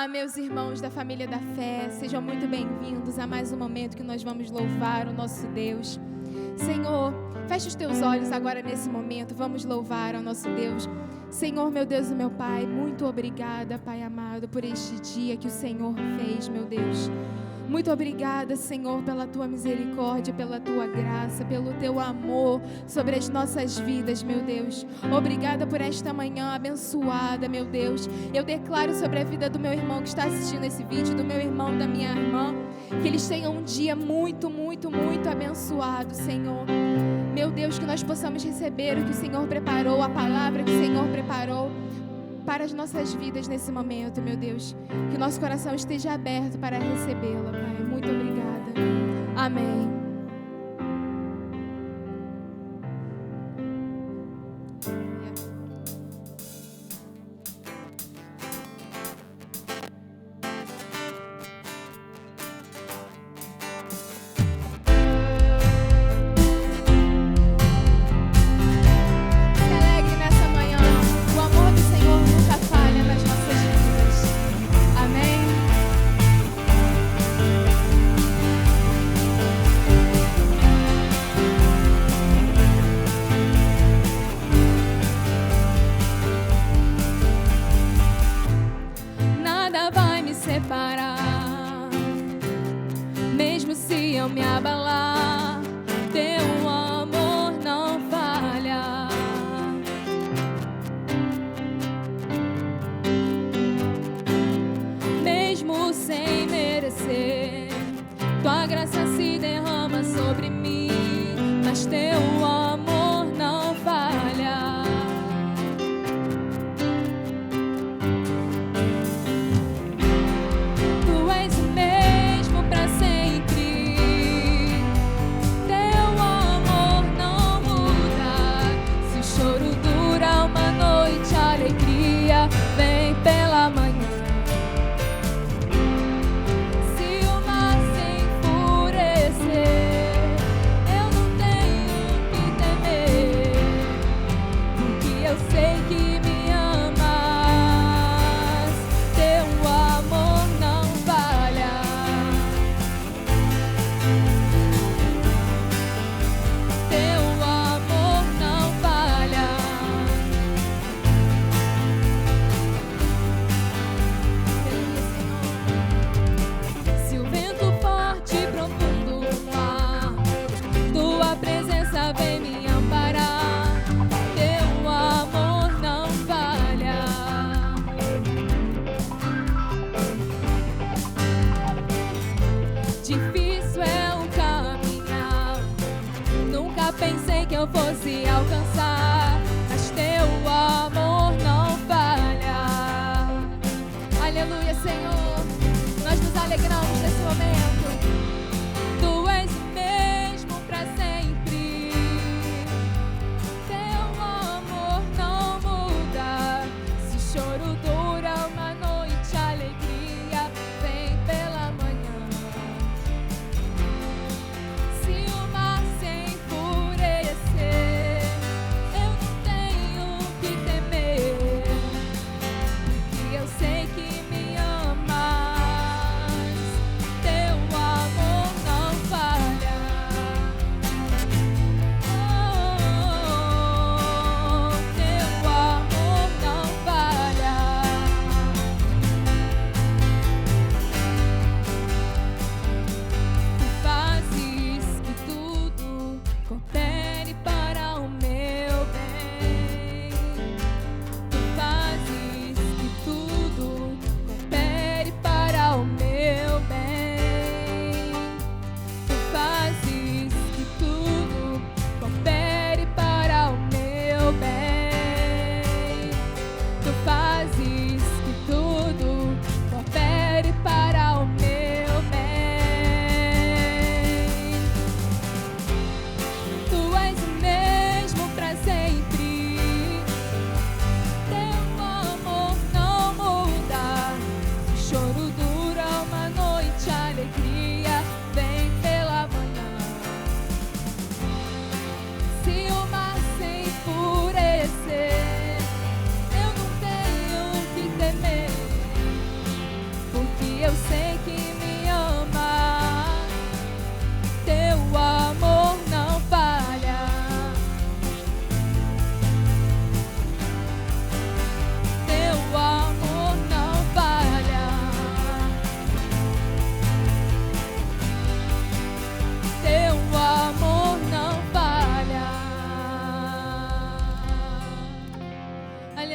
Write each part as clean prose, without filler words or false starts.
Olá, meus irmãos da família da fé, sejam muito bem-vindos a mais um momento que nós vamos louvar o nosso Deus. Senhor, feche os teus olhos agora nesse momento, vamos louvar ao nosso Deus. Senhor, meu Deus e meu Pai, muito obrigada, Pai amado, por este dia que o Senhor fez, meu Deus. Muito obrigada, Senhor, pela Tua misericórdia, pela Tua graça, pelo Teu amor sobre as nossas vidas, meu Deus. Obrigada por esta manhã abençoada, meu Deus. Eu declaro sobre a vida do meu irmão que está assistindo esse vídeo, do meu irmão, da minha irmã, que eles tenham um dia muito, muito, muito abençoado, Senhor. Meu Deus, que nós possamos receber o que o Senhor preparou, a palavra que o Senhor preparou para as nossas vidas nesse momento, meu Deus. Que o nosso coração esteja aberto para recebê-la, Pai. Muito obrigada. Amém.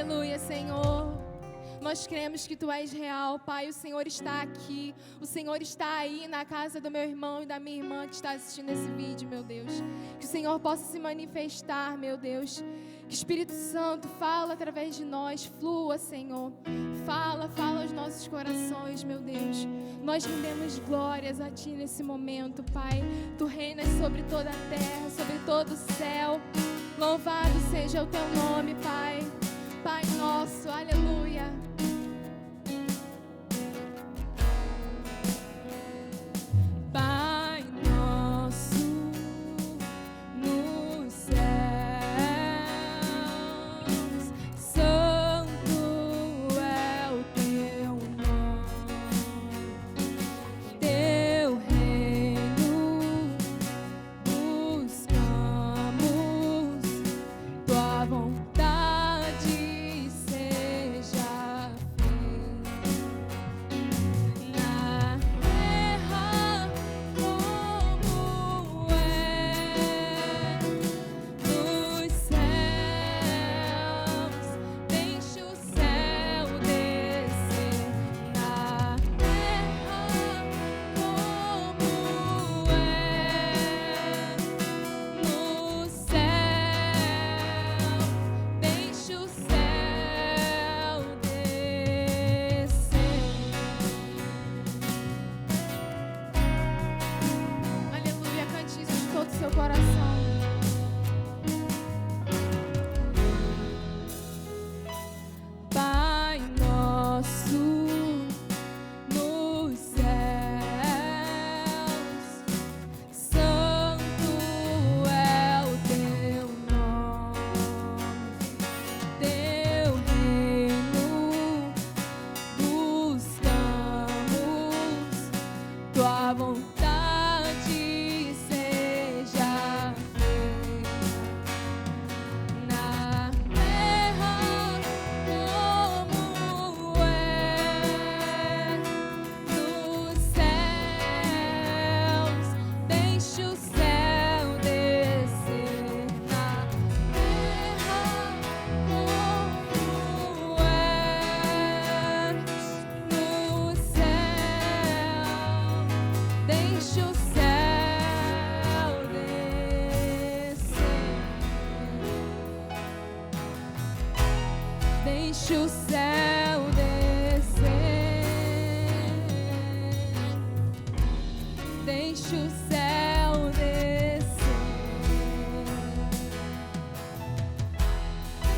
Aleluia, Senhor. Nós cremos que Tu és real, Pai. O Senhor está aqui. O Senhor está aí na casa do meu irmão e da minha irmã que está assistindo esse vídeo, meu Deus. Que o Senhor possa se manifestar, meu Deus. Que o Espírito Santo fala através de nós, flua, Senhor. Fala aos nossos corações, meu Deus. Nós rendemos glórias a Ti nesse momento, Pai. Tu reinas sobre toda a terra, sobre todo o céu. Louvado seja o Teu nome, Pai. Pai nosso, aleluia. Pai nosso nos céus, santo é o Teu nome, Teu reino buscamos, Tua vontade seja deixa o céu descer, deixa o céu descer, deixa o céu descer,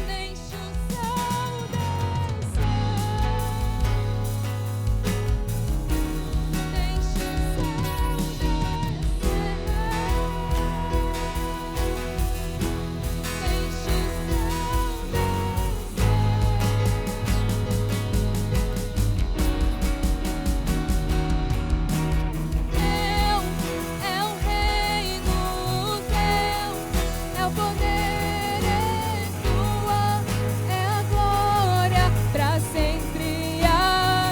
deixa o céu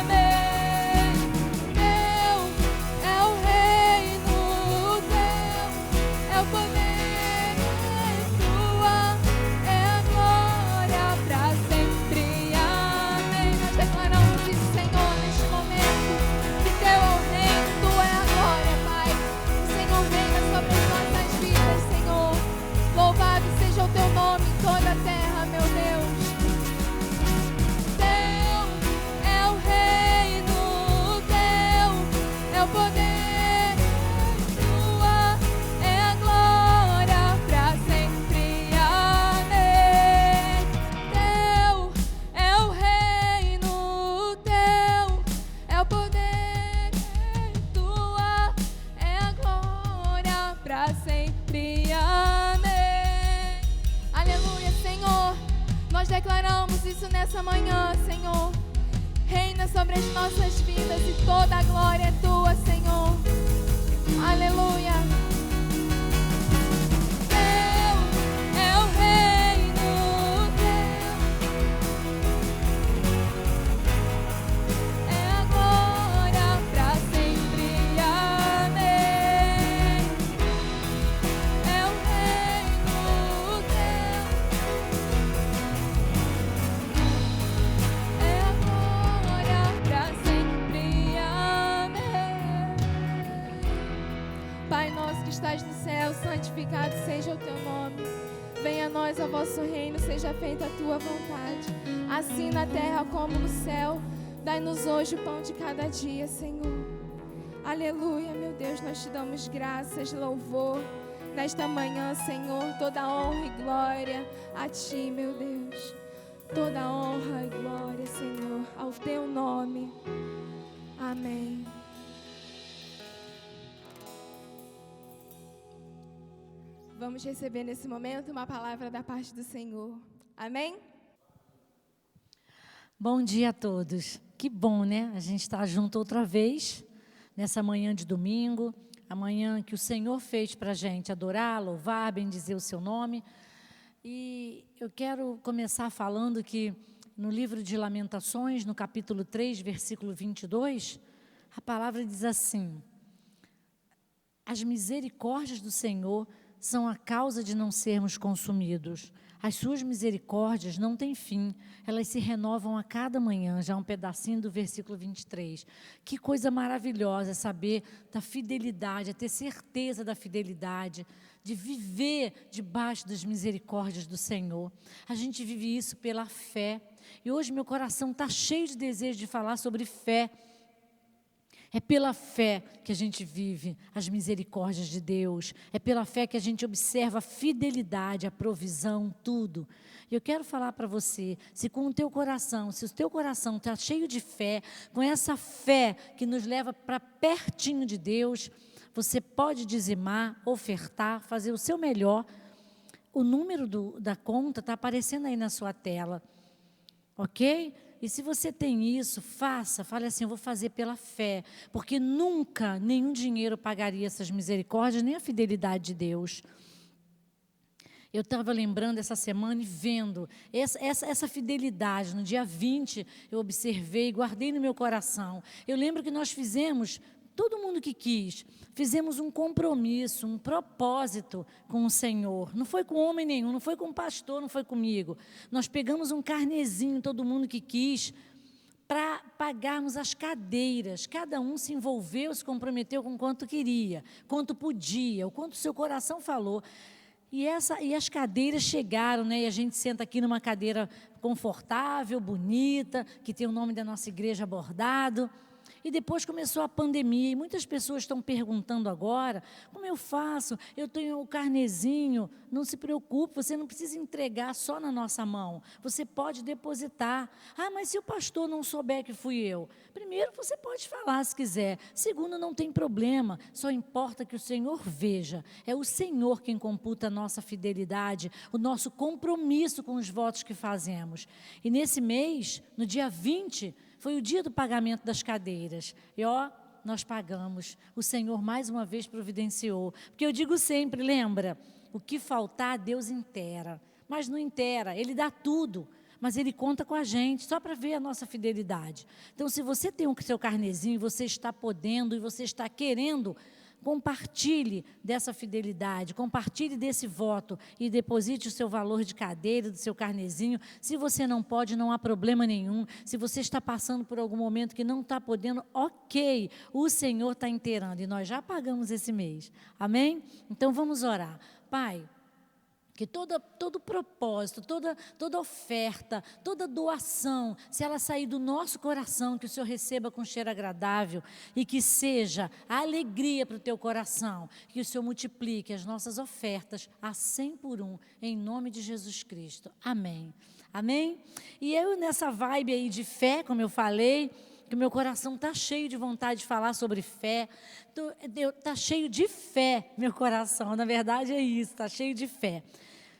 declaramos isso nessa manhã, Senhor. Reina sobre as nossas vidas e toda a glória é Tua, Senhor. Aleluia. Teu é o reino, Teu é a glória pra sempre. Amém. É o reino Teu. Venha a nós o vosso reino, seja feita a tua vontade, assim na terra como no céu. Dai-nos hoje o pão de cada dia, Senhor. Aleluia, meu Deus, nós te damos graças, louvor nesta manhã, Senhor. Toda honra e glória a ti, meu Deus. Toda honra e glória, Senhor, ao teu nome. Amém. Vamos receber nesse momento uma palavra da parte do Senhor. Amém? Bom dia a todos. Que bom, né? A gente está junto outra vez, nessa manhã de domingo, a manhã que o Senhor fez para a gente adorar, louvar, bendizer o seu nome. E eu quero começar falando que no livro de Lamentações, no capítulo 3, versículo 22, a palavra diz assim: as misericórdias do Senhor são a causa de não sermos consumidos. As suas misericórdias não têm fim, elas se renovam a cada manhã. Já um pedacinho do versículo 23. Que coisa maravilhosa saber da fidelidade, ter certeza da fidelidade, de viver debaixo das misericórdias do Senhor. A gente vive isso pela fé. E hoje meu coração está cheio de desejo de falar sobre fé. É pela fé que a gente vive as misericórdias de Deus. É pela fé que a gente observa a fidelidade, a provisão, tudo. E eu quero falar para você, se com o teu coração, se o teu coração está cheio de fé, com essa fé que nos leva para pertinho de Deus, você pode dizimar, ofertar, fazer o seu melhor. O número da conta está aparecendo aí na sua tela. Ok? E se você tem isso, fale assim: eu vou fazer pela fé, porque nunca nenhum dinheiro pagaria essas misericórdias, nem a fidelidade de Deus. Eu estava lembrando essa semana e vendo essa fidelidade. No dia 20, eu observei e guardei no meu coração. Eu lembro que nós fizemos, todo mundo que quis, fizemos um compromisso, um propósito com o Senhor. Não foi com homem nenhum, não foi com pastor, não foi comigo. Nós pegamos um carnezinho, todo mundo que quis, para pagarmos as cadeiras. Cada um se envolveu, se comprometeu com quanto queria, quanto podia, o quanto o seu coração falou. E as cadeiras chegaram, né? E a gente senta aqui numa cadeira confortável, bonita, que tem o nome da nossa igreja bordado. E depois começou a pandemia e muitas pessoas estão perguntando agora: como eu faço? Eu tenho o carnezinho. Não se preocupe, você não precisa entregar só na nossa mão. Você pode depositar. Ah, mas se o pastor não souber que fui eu? Primeiro, você pode falar se quiser. Segundo, não tem problema. Só importa que o Senhor veja. É o Senhor quem computa a nossa fidelidade, o nosso compromisso com os votos que fazemos. E nesse mês, no dia 20, foi o dia do pagamento das cadeiras. E nós pagamos. O Senhor mais uma vez providenciou. Porque eu digo sempre, lembra? O que faltar, Deus inteira. Mas não inteira, Ele dá tudo. Mas Ele conta com a gente, só para ver a nossa fidelidade. Então, se você tem o seu carnezinho, você está podendo e você está querendo, compartilhe dessa fidelidade, compartilhe desse voto e deposite o seu valor de cadeira, do seu carnezinho. Se você não pode, não há problema nenhum. Se você está passando por algum momento que não está podendo, ok, o Senhor está inteirando e nós já pagamos esse mês. Amém? Então vamos orar. Pai, que todo propósito, toda oferta, toda doação, se ela sair do nosso coração, que o Senhor receba com cheiro agradável e que seja a alegria para o teu coração, que o Senhor multiplique as nossas ofertas a 100 por 1, em nome de Jesus Cristo. Amém. Amém? E eu nessa vibe aí de fé, como eu falei, que o meu coração está cheio de vontade de falar sobre fé, está cheio de fé, meu coração, na verdade é isso, está cheio de fé.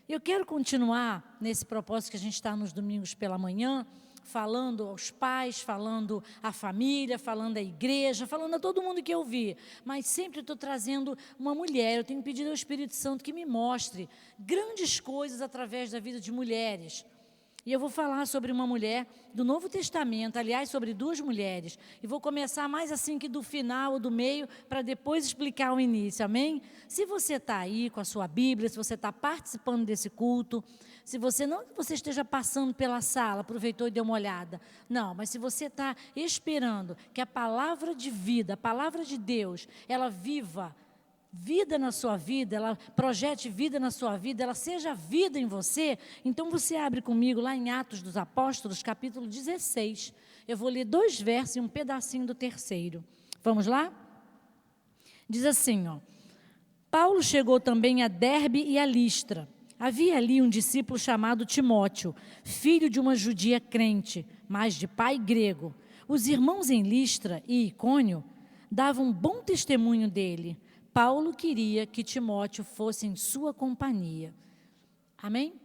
Eu quero continuar nesse propósito que a gente está nos domingos pela manhã, falando aos pais, falando à família, falando à igreja, falando a todo mundo que eu vi, mas sempre estou trazendo uma mulher. Eu tenho pedido ao Espírito Santo que me mostre grandes coisas através da vida de mulheres. E eu vou falar sobre uma mulher do Novo Testamento, aliás, sobre duas mulheres. E vou começar mais assim que do final ou do meio, para depois explicar o início, amém? Se você está aí com a sua Bíblia, se você está participando desse culto, se você não que você esteja passando pela sala, aproveitou e deu uma olhada. Não, mas se você está esperando que a palavra de vida, a palavra de Deus, ela viva vida na sua vida, ela projete vida na sua vida, ela seja vida em você, então você abre comigo lá em Atos dos Apóstolos, capítulo 16. Eu vou ler 2 versos e um pedacinho do 3º. Vamos lá? Diz assim, ó. Paulo chegou também a Derbe e a Listra. Havia ali um discípulo chamado Timóteo, filho de uma judia crente, mas de pai grego. Os irmãos em Listra e Icônio davam bom testemunho dele. Paulo queria que Timóteo fosse em sua companhia. Amém?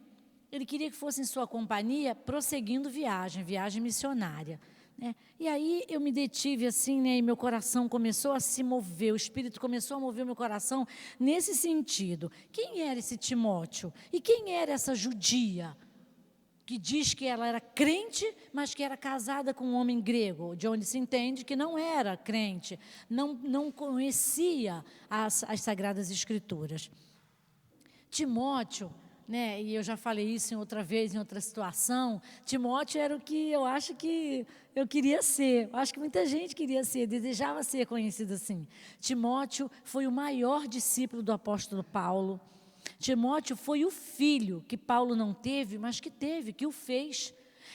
Ele queria que fosse em sua companhia, prosseguindo viagem missionária. Né? E aí eu me detive assim, né, e meu coração começou a se mover, o Espírito começou a mover o meu coração nesse sentido. Quem era esse Timóteo? E quem era essa judia? Que diz que ela era crente, mas que era casada com um homem grego, de onde se entende que não era crente, não conhecia as Sagradas Escrituras. Timóteo, né, e eu já falei isso em outra vez, em outra situação, Timóteo era o que eu acho que eu queria ser, eu acho que muita gente queria ser, desejava ser conhecido assim. Timóteo foi o maior discípulo do apóstolo Paulo. Timóteo foi o filho que Paulo não teve, mas que teve, que o fez.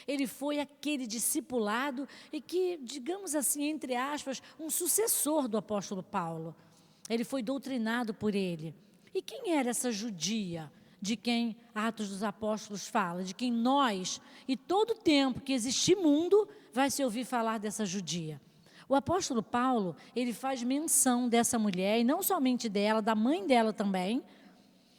Ele foi aquele discipulado e que, digamos assim, entre aspas, um sucessor do apóstolo Paulo. Ele foi doutrinado por ele. E quem era essa judia de quem Atos dos Apóstolos fala? De quem nós, e todo tempo que existe mundo, vai se ouvir falar dessa judia. O apóstolo Paulo, ele faz menção dessa mulher, e não somente dela, da mãe dela também.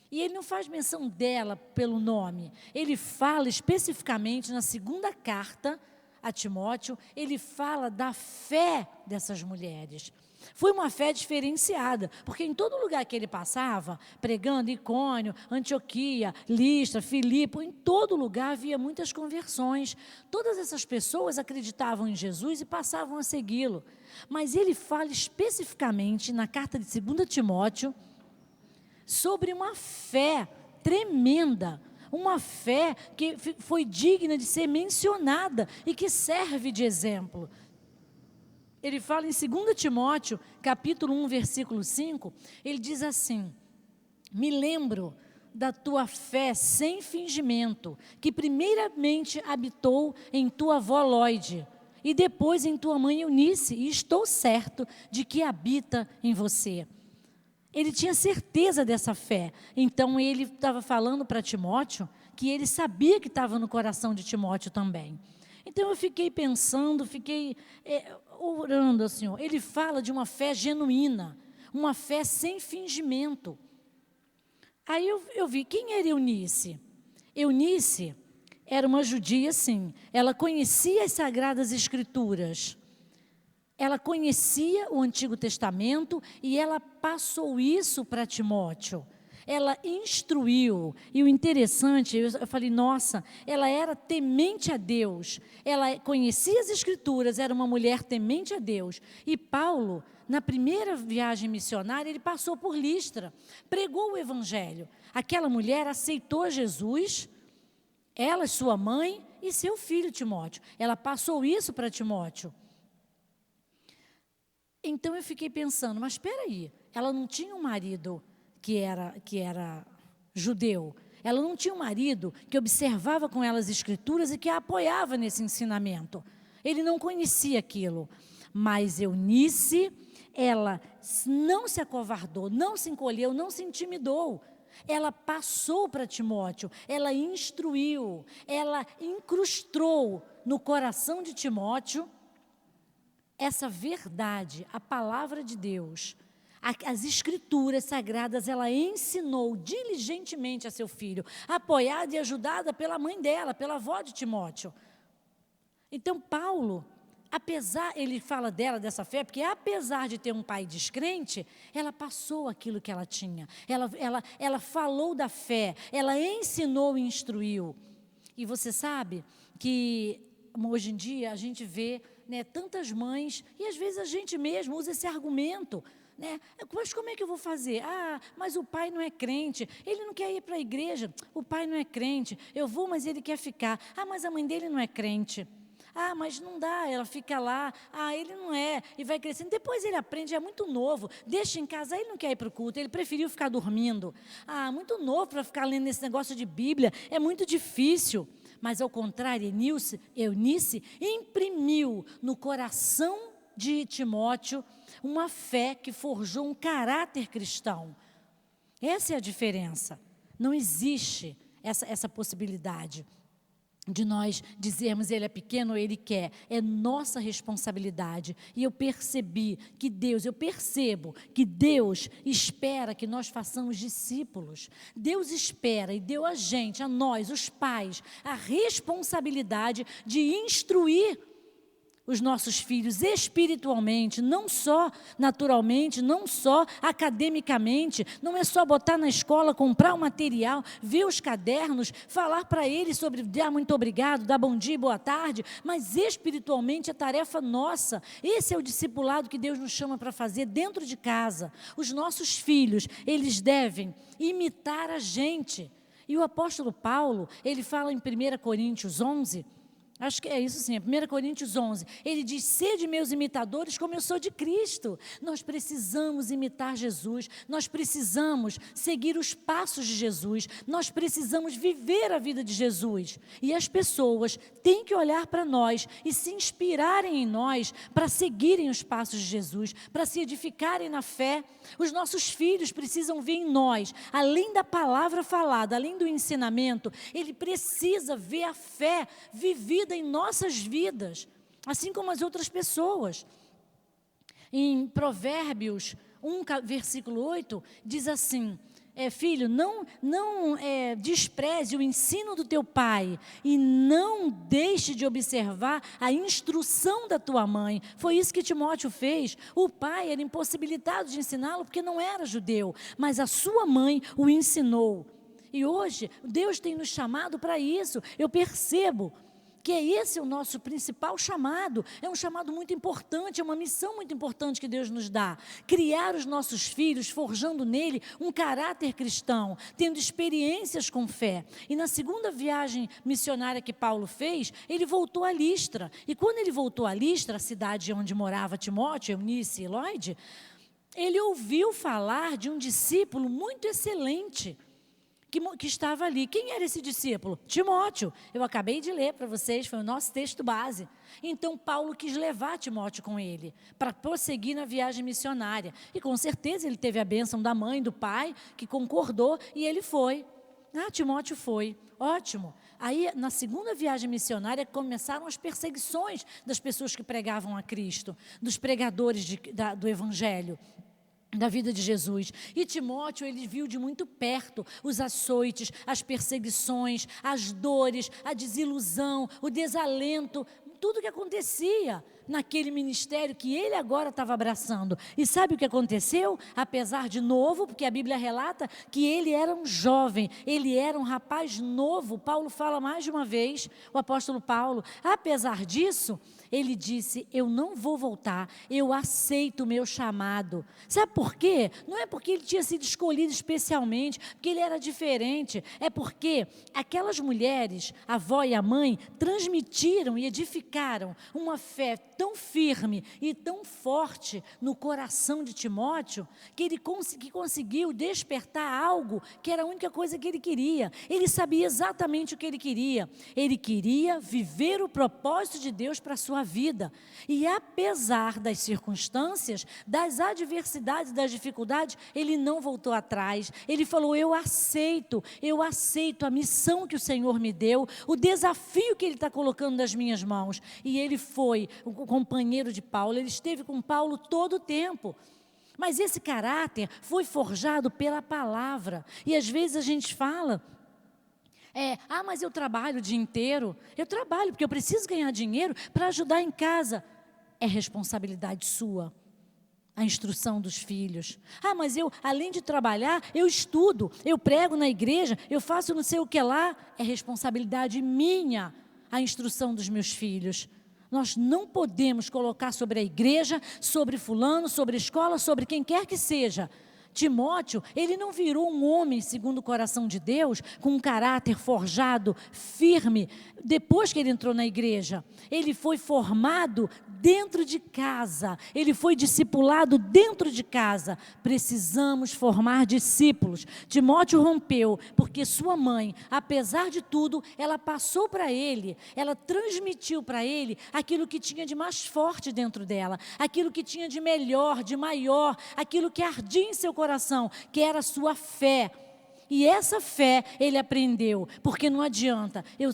E ele não faz menção dela pelo nome. Ele fala especificamente na 2ª carta a Timóteo, ele fala da fé dessas mulheres. Foi uma fé diferenciada, porque em todo lugar que ele passava, pregando, Icônio, Antioquia, Listra, Filipe, em todo lugar havia muitas conversões. Todas essas pessoas acreditavam em Jesus e passavam a segui-lo. Mas ele fala especificamente na carta de 2 Timóteo, sobre uma fé tremenda, uma fé que foi digna de ser mencionada e que serve de exemplo. Ele fala em 2 Timóteo, capítulo 1, versículo 5, ele diz assim: me lembro da tua fé sem fingimento, que primeiramente habitou em tua avó Lóide, e depois em tua mãe Eunice, e estou certo de que habita em você. Ele tinha certeza dessa fé. Então, ele estava falando para Timóteo que ele sabia que estava no coração de Timóteo também. Então, eu fiquei pensando, orando ao Senhor. Ele fala de uma fé genuína, uma fé sem fingimento. Aí eu vi, quem era Eunice? Eunice era uma judia, sim. Ela conhecia as Sagradas Escrituras. Ela conhecia o Antigo Testamento e ela passou isso para Timóteo. Ela instruiu. E o interessante, eu falei, nossa, ela era temente a Deus. Ela conhecia as Escrituras, era uma mulher temente a Deus. E Paulo, na primeira viagem missionária, ele passou por Listra, pregou o Evangelho. Aquela mulher aceitou Jesus, ela, sua mãe e seu filho Timóteo. Ela passou isso para Timóteo. Então eu fiquei pensando, mas espera aí, ela não tinha um marido que era judeu, ela não tinha um marido que observava com ela as Escrituras e que a apoiava nesse ensinamento. Ele não conhecia aquilo, mas Eunice, ela não se acovardou, não se encolheu, não se intimidou. Ela passou para Timóteo, ela instruiu, ela incrustou no coração de Timóteo essa verdade, a palavra de Deus, as Escrituras Sagradas, ela ensinou diligentemente a seu filho, apoiada e ajudada pela mãe dela, pela avó de Timóteo. Então, Paulo, ele fala dela, dessa fé, porque apesar de ter um pai descrente, ela passou aquilo que ela tinha, ela falou da fé, ela ensinou e instruiu. E você sabe que hoje em dia a gente vê, né, tantas mães, e às vezes a gente mesmo usa esse argumento, né? Mas como é que eu vou fazer? Mas o pai não é crente, ele não quer ir para a igreja, o pai não é crente, eu vou, mas ele quer ficar. Mas a mãe dele não é crente. Ah, mas não dá, ela fica lá. Ah, ele não é. E vai crescendo. Depois ele aprende, é muito novo. Deixa em casa, ele não quer ir para o culto, ele preferiu ficar dormindo. Ah, muito novo para ficar lendo esse negócio de Bíblia, é muito difícil. Mas, ao contrário, Eunice imprimiu no coração de Timóteo uma fé que forjou um caráter cristão. Essa é a diferença. Não existe essa possibilidade de nós dizermos ele é pequeno ou ele quer. É nossa responsabilidade. E eu percebo que Deus espera que nós façamos discípulos. Deus espera e deu a nós, os pais, a responsabilidade de instruir os nossos filhos espiritualmente, não só naturalmente, não só academicamente, não é só botar na escola, comprar o material, ver os cadernos, falar para eles sobre dar muito obrigado, dar bom dia e boa tarde, mas espiritualmente é tarefa nossa. Esse é o discipulado que Deus nos chama para fazer dentro de casa. Os nossos filhos, eles devem imitar a gente. E o apóstolo Paulo, ele fala em 1 Coríntios 11, acho que é isso sim, 1 Coríntios 11, ele diz, sede meus imitadores como eu sou de Cristo. Nós precisamos imitar Jesus, nós precisamos seguir os passos de Jesus, nós precisamos viver a vida de Jesus. E as pessoas têm que olhar para nós e se inspirarem em nós para seguirem os passos de Jesus, para se edificarem na fé. Os nossos filhos precisam ver em nós, além da palavra falada, além do ensinamento, ele precisa ver a fé vivida em nossas vidas, assim como as outras pessoas. Em Provérbios 1, versículo 8, diz assim, filho, não despreze o ensino do teu pai e não deixe de observar a instrução da tua mãe. Foi isso que Timóteo fez. O pai era impossibilitado de ensiná-lo porque não era judeu, mas a sua mãe o ensinou. E hoje, Deus tem nos chamado para isso. Eu percebo que esse é o nosso principal chamado, é um chamado muito importante, é uma missão muito importante que Deus nos dá, criar os nossos filhos, forjando nele um caráter cristão, tendo experiências com fé. E na segunda viagem missionária que Paulo fez, ele voltou a Listra, e quando ele voltou a Listra, a cidade onde morava Timóteo, Eunice e Lóide, ele ouviu falar de um discípulo muito excelente, que estava ali. Quem era esse discípulo? Timóteo. Eu acabei de ler para vocês, foi o nosso texto base. Então, Paulo quis levar Timóteo com ele, para prosseguir na viagem missionária. E com certeza ele teve a bênção da mãe, do pai, que concordou, e ele foi. Timóteo foi. Ótimo. Aí, na segunda viagem missionária, começaram as perseguições das pessoas que pregavam a Cristo, dos pregadores do Evangelho, da vida de Jesus. E Timóteo, ele viu de muito perto os açoites, as perseguições, as dores, a desilusão, o desalento, tudo que acontecia naquele ministério que ele agora estava abraçando. E sabe o que aconteceu? Apesar de novo, porque a Bíblia relata que ele era um jovem, ele era um rapaz novo. Paulo fala mais de uma vez, o apóstolo Paulo, apesar disso, ele disse, eu não vou voltar, eu aceito o meu chamado. Sabe por quê? Não é porque ele tinha sido escolhido especialmente, porque ele era diferente, é porque aquelas mulheres, a avó e a mãe, transmitiram e edificaram uma fé tão firme e tão forte no coração de Timóteo, que ele conseguiu despertar algo que era a única coisa que ele queria. Ele sabia exatamente o que ele queria. Ele queria viver o propósito de Deus para a sua vida. E apesar das circunstâncias, das adversidades, das dificuldades, ele não voltou atrás. Ele falou, eu aceito a missão que o Senhor me deu, o desafio que Ele está colocando nas minhas mãos. E ele foi o companheiro de Paulo, ele esteve com Paulo todo o tempo. Mas esse caráter foi forjado pela palavra. E às vezes a gente fala, mas eu trabalho o dia inteiro. Eu trabalho porque eu preciso ganhar dinheiro para ajudar em casa. É responsabilidade sua, a instrução dos filhos. Mas eu, além de trabalhar, eu estudo, eu prego na igreja, eu faço não sei o que lá. É responsabilidade minha a instrução dos meus filhos. Nós não podemos colocar sobre a igreja, sobre fulano, sobre a escola, sobre quem quer que seja, Timóteo, ele não virou um homem segundo o coração de Deus, com um caráter forjado, firme, depois que ele entrou na igreja. Ele foi formado dentro de casa, ele foi discipulado dentro de casa. Precisamos formar discípulos. Timóteo rompeu, porque sua mãe, apesar de tudo, ela passou para ele, ela transmitiu para ele aquilo que tinha de mais forte dentro dela, aquilo que tinha de melhor, de maior, aquilo que ardia em seu coração, que era a sua fé. E essa fé ele aprendeu, porque não adianta, eu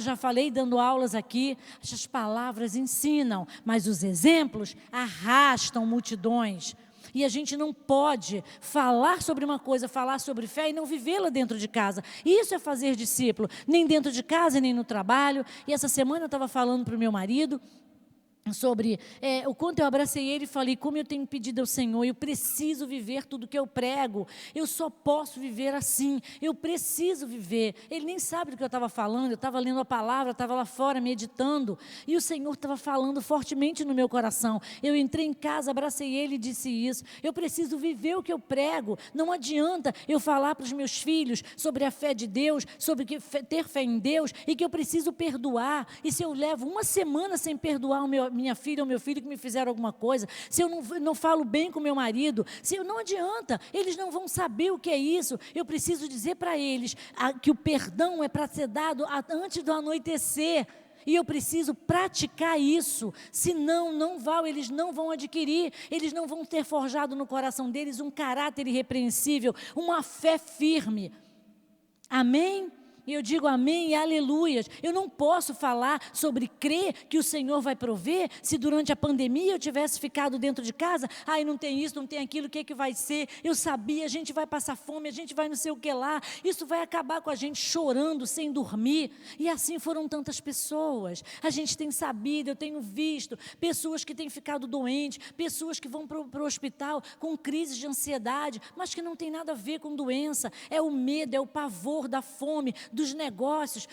já falei dando aulas aqui, as palavras ensinam, mas os exemplos arrastam multidões. E a gente não pode falar sobre uma coisa, falar sobre fé e não vivê-la dentro de casa. Isso é fazer discípulo, nem dentro de casa, nem no trabalho. E essa semana eu estava falando para o meu marido sobre o quanto eu abracei ele e falei, como eu tenho pedido ao Senhor, eu preciso viver tudo que eu prego, eu só posso viver assim, eu preciso viver. Ele nem sabe do que eu estava falando, eu estava lendo a palavra, estava lá fora meditando, e o Senhor estava falando fortemente no meu coração. Eu entrei em casa, abracei ele e disse isso, eu preciso viver o que eu prego, não adianta eu falar para os meus filhos sobre a fé de Deus, sobre ter fé em Deus, e que eu preciso perdoar, e se eu levo uma semana sem perdoar minha filha ou meu filho que me fizeram alguma coisa, se eu não falo bem com meu marido, não adianta, eles não vão saber o que é isso. Eu preciso dizer para eles que o perdão é para ser dado antes do anoitecer, e eu preciso praticar isso, senão eles não vão adquirir, eles não vão ter forjado no coração deles um caráter irrepreensível, uma fé firme. Amém? E eu digo amém e aleluias. Eu não posso falar sobre crer que o Senhor vai prover, se durante a pandemia eu tivesse ficado dentro de casa, não tem isso, não tem aquilo, o que é que vai ser? Eu sabia, a gente vai passar fome, a gente vai não sei o que lá, isso vai acabar com a gente chorando, sem dormir. E assim foram tantas pessoas. A gente tem sabido, eu tenho visto, pessoas que têm ficado doentes, pessoas que vão para o hospital com crises de ansiedade, mas que não tem nada a ver com doença, é o medo, é o pavor da fome, dos negócios.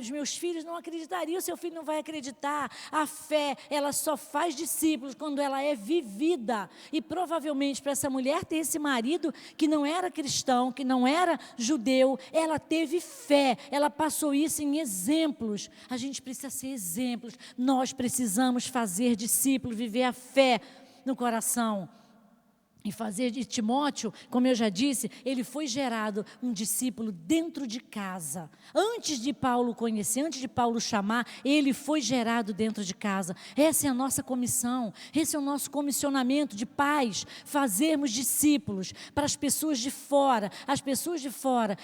Os meus filhos não acreditariam, seu filho não vai acreditar. A fé, ela só faz discípulos quando ela é vivida. E provavelmente para essa mulher ter esse marido que não era cristão, que não era judeu, ela teve fé, ela passou isso em exemplos. A gente precisa ser exemplos, nós precisamos fazer discípulos, viver a fé no coração. E fazer de Timóteo, como eu já disse, ele foi gerado um discípulo dentro de casa. Antes de Paulo conhecer, antes de Paulo chamar, ele foi gerado dentro de casa. Essa é a nossa comissão, esse é o nosso comissionamento de pais, fazermos discípulos para as pessoas de fora,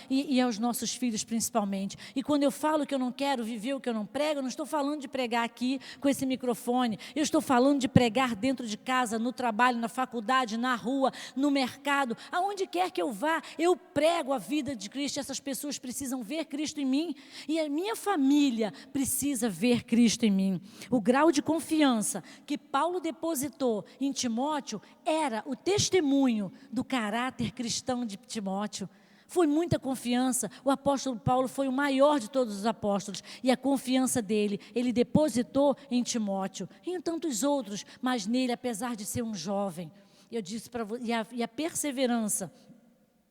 e aos nossos filhos principalmente. E quando eu falo que eu não quero viver o que eu não prego, eu não estou falando de pregar aqui com esse microfone, eu estou falando de pregar dentro de casa, no trabalho, na faculdade, na rua, no mercado, aonde quer que eu vá, eu prego a vida de Cristo. Essas pessoas precisam ver Cristo em mim, e a minha família precisa ver Cristo em mim. O grau de confiança que Paulo depositou em Timóteo era o testemunho do caráter cristão de Timóteo. Foi muita confiança. O apóstolo Paulo foi o maior de todos os apóstolos, e a confiança dele, ele depositou em Timóteo e em tantos outros, mas nele, apesar de ser um jovem, eu disse para você, e a perseverança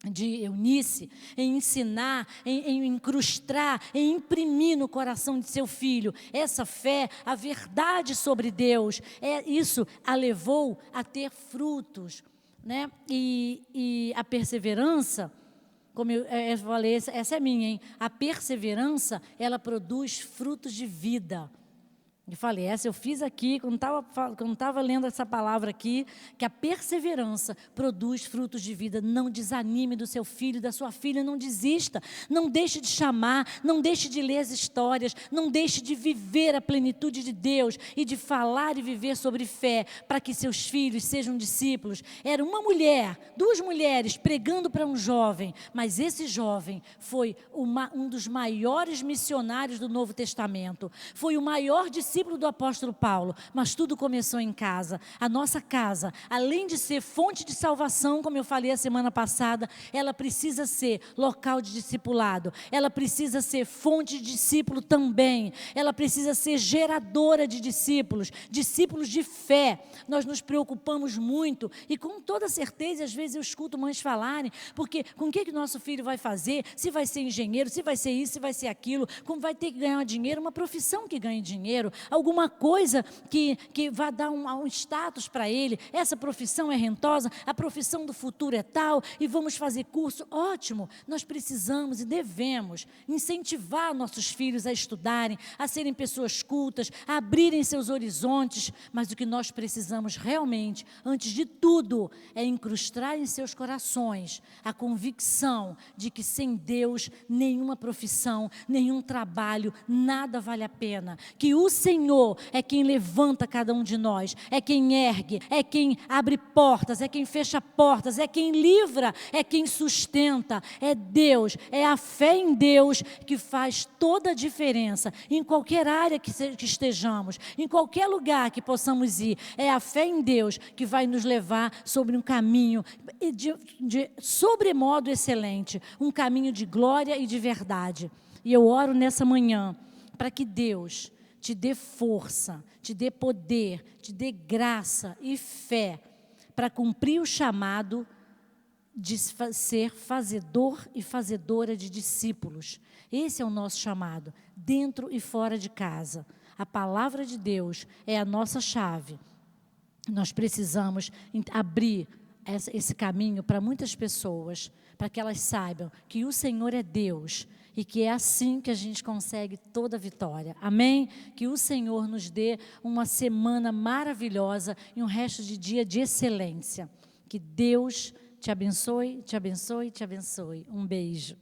de Eunice em ensinar, em incrustar, em imprimir no coração de seu filho essa fé, a verdade sobre Deus, isso a levou a ter frutos, né? E a perseverança, como eu falei, essa é minha, hein? A perseverança, ela produz frutos de vida. Eu falei, essa eu fiz aqui, quando estava lendo essa palavra aqui, que a perseverança produz frutos de vida. Não desanime do seu filho, da sua filha, não desista, não deixe de chamar, não deixe de ler as histórias, não deixe de viver a plenitude de Deus e de falar e viver sobre fé, para que seus filhos sejam discípulos. Era duas mulheres pregando para um jovem, mas esse jovem foi um dos maiores missionários do Novo Testamento, foi o maior discípulo discípulo do apóstolo Paulo, mas tudo começou em casa. A nossa casa, além de ser fonte de salvação, como eu falei a semana passada, ela precisa ser local de discipulado, ela precisa ser fonte de discípulo também, ela precisa ser geradora de discípulos, discípulos de fé. Nós nos preocupamos muito e com toda certeza, às vezes eu escuto mães falarem, porque com o que nosso filho vai fazer, se vai ser engenheiro, se vai ser isso, se vai ser aquilo, como vai ter que ganhar dinheiro, uma profissão que ganhe dinheiro, alguma coisa que vá dar um status para ele, essa profissão é rentosa, a profissão do futuro é tal, e vamos fazer curso, ótimo, nós precisamos e devemos incentivar nossos filhos a estudarem, a serem pessoas cultas, a abrirem seus horizontes, mas o que nós precisamos realmente, antes de tudo, é incrustar em seus corações a convicção de que sem Deus, nenhuma profissão, nenhum trabalho, nada vale a pena, que o Senhor é quem levanta cada um de nós, é quem ergue, é quem abre portas, é quem fecha portas, é quem livra, é quem sustenta, é Deus, é a fé em Deus que faz toda a diferença, em qualquer área que estejamos, em qualquer lugar que possamos ir, é a fé em Deus que vai nos levar sobre um caminho de sobremodo excelente, um caminho de glória e de verdade. E eu oro nessa manhã para que Deus te dê força, te dê poder, te dê graça e fé para cumprir o chamado de ser fazedor e fazedora de discípulos. Esse é o nosso chamado, dentro e fora de casa. A palavra de Deus é a nossa chave. Nós precisamos abrir esse caminho para muitas pessoas, para que elas saibam que o Senhor é Deus e que é assim que a gente consegue toda a vitória. Amém? Que o Senhor nos dê uma semana maravilhosa e um resto de dia de excelência. Que Deus te abençoe, te abençoe, te abençoe. Um beijo.